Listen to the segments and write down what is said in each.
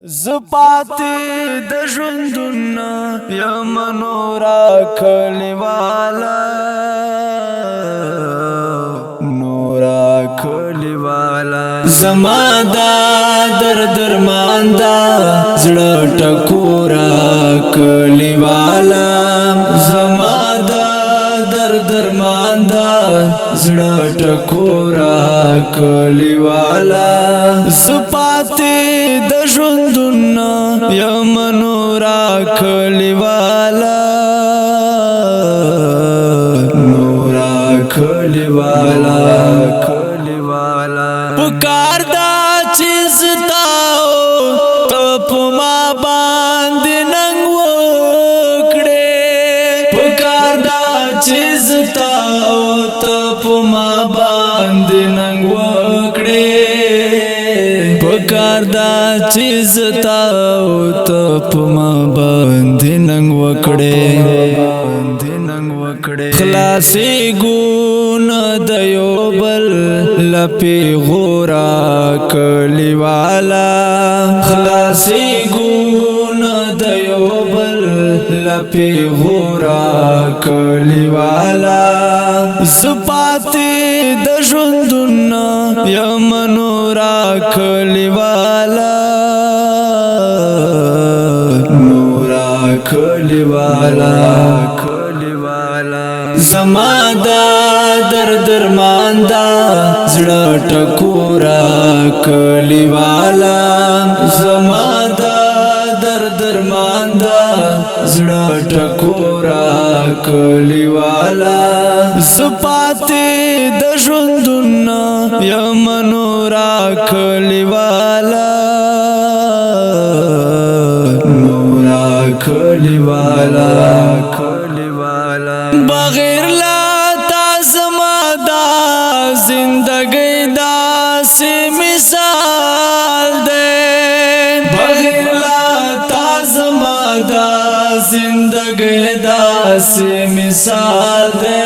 زپاتی د ژوندونه یم نورا کلیوالا نورا کلیوالا زما دا درمان دا زړه ټکورا کلیوالا زما دا درمان دا زړه ټکورا کلیوالا زپاتی د ژوندونه یم نورا کلیوالا نورا کلیوالا پکار دا چیز تاو تپ ما باندې ننګ وکړې پکار دا چیز تاو تپ ما باندې ننګ وکړې پکار دا چیز تاو تپ ما باندې ننګ وکړې خلاصي ګون د یو بل لپی غورا کلیوالا خلاصي ګون د یو بل لپی غورا کلیوالا زپاتی د ژوندونه یم نورا کلیوالا نورا کلیوالا زما دا درمان دا زړه ټکورا کلیوالا زما دا درمان دا زړه ټکورا کلیوالا زپاتی د ژوندونه یم نورا کلیوالا نورا کلیوالا بغیر لا تا زما دا زندگی دا سی مثال دے بغیر لا تا زما دا زندگی دا سی مثال دے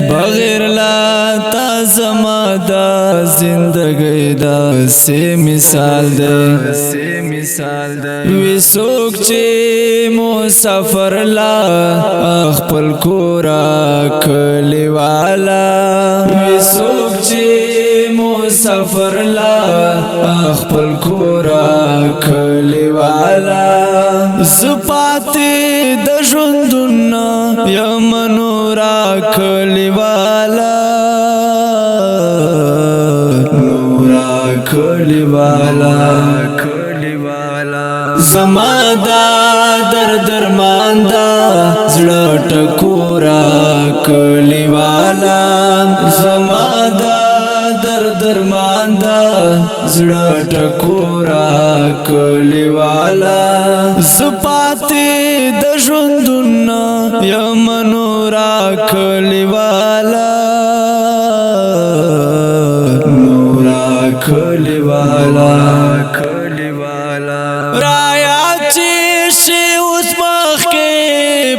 بغیر لا تا زما دا زندگی دا سی مثال دے وی سوک چی مسافر لا خپل کورا کلیوالا وی سوک چی مسافر لا خپل کورا کلیوالا زپاتی د ژوندونه یم نورا کلیوالا نورا کلیوالا زما دا درمان دا زړه ټکورا کلیوالا زما دا درمان دا زړه ټکورا کلیوالا زپاتی د ژوندونه یم نورا کلیوالا نورا کلیوالا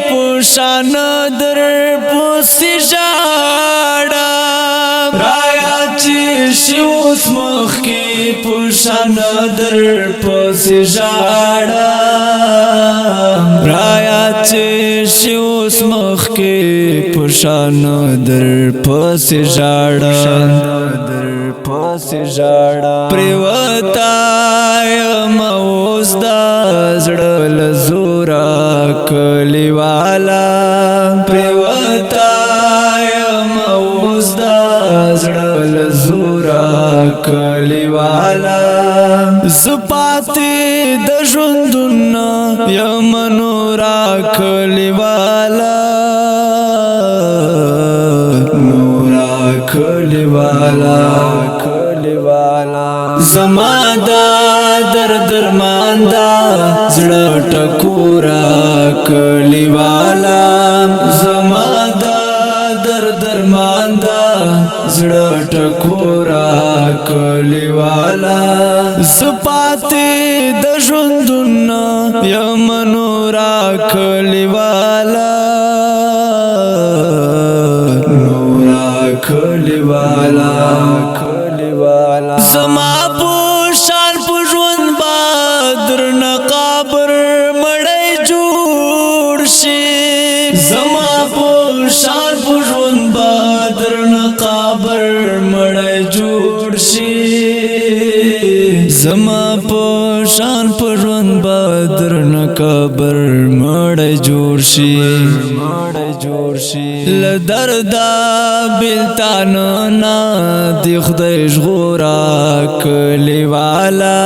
پوشان در پوسی جاڑا رایا چی شیوس مخ کی پوشان در پوسی جاڑا رایا چی شیوس مخ کی پوشان در پوسی جاڑا پریوتا یم اوس دا زړه لزورا کلیوالا پریوتا یم اوس دا زړه لزورا کلیوالا زپاتی د ژوندونه یم نورا کلیوالا نورا کلیوالا زما دا درمان دا زړه ټکورا کلیوالا زما دا درمان دا زړه ټکورا کلیوالا زپاتی د ژوندونه یم نورا کلیوالا نورا کلیوالا زما په شان په ژوند زما په شان په ژوند بدر نقابر مړی جوړ شي زما په شان په ژوند بدر نقابر مړی جوړ شي له درده بېلتان نه د خدای ژغوره کلیواله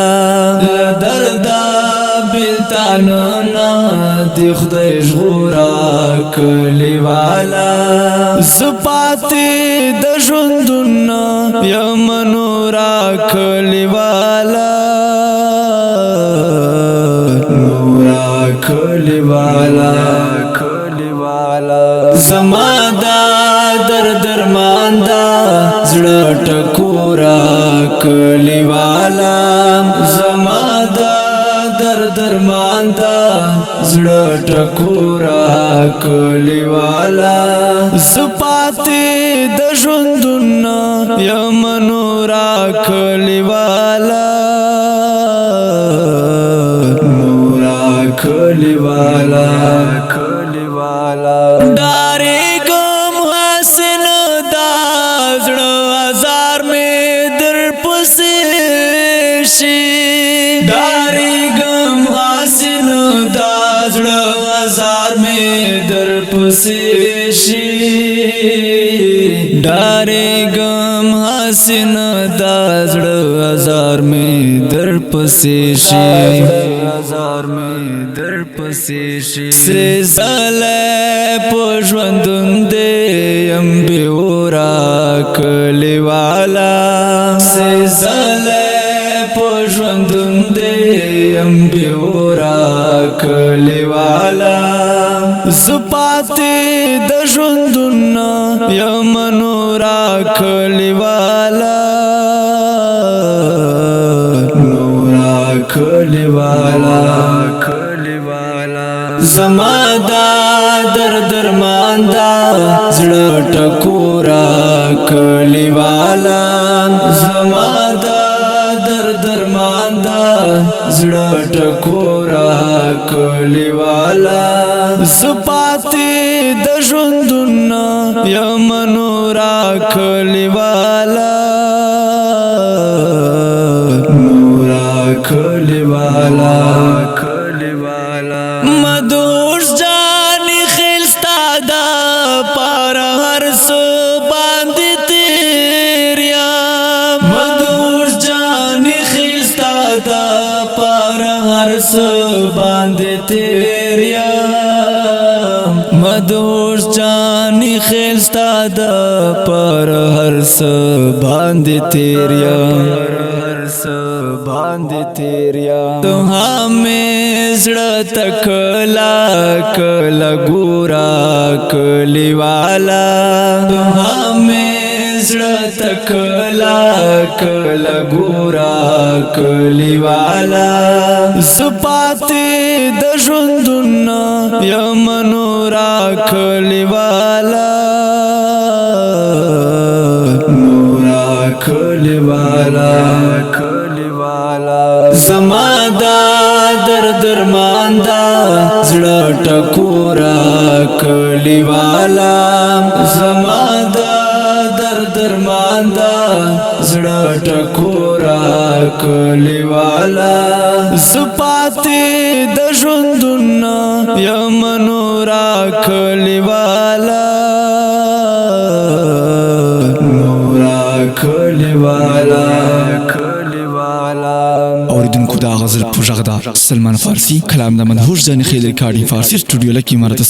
له درده بېلتان نه د خدای ژغوره کلیواله زه پاتې د ژوندونه یم نوره کلیواله زما دا درمان دا زړه ټکوره کلیواله زما دا درمان دا زړه ټکوره کلیواله زه پاتې د ژوندونه یم نوره کلیواله ډارېږم حسن دا زړه ازار مې در پسې شي ډارېږم حسن دا زړه ازار مې در پسې شي ډارېږم حسن دا زړه ازار مې در پسې شي سری زلی په ژوندون دی یم بېوره کلیواله سری زلی په ژوندون دی یم بېوره کلیواله زه پاتې د ژوندونه یم نوره کلیواله زما دا درمان دا زړه ټکوره کلیواله زما دا درمان دا زړه ټکوره کلیواله زه پاتې د ژوندونه یم نوره کلیواله مدوش جانی خیلستا دا پار هر سو باندې تیریا مدوش جانی خیلستا دا پار هر سو باندې تیریا مدوش جانی خیلستا دا پار هر سو باندې تیریا تو ہمیں زړه تکلا کلا ګورا کلیواله تو ہمیں زړه تکلا کلا ګورا کلیواله زه پاتې د ژوندونه یم نوره کلیواله زما دا درمان دا زړه ټکوره کلیواله زما دا درمان دا زړه ټکوره کلیواله زه پاتې د ژوندونه یم نوره کلیواله اوریدونکو دا غزل په غږ دا سلمان فارسی کلام د مدهوش ځان خیل ریکارډینګ فارسی سټوډیو لکه امارات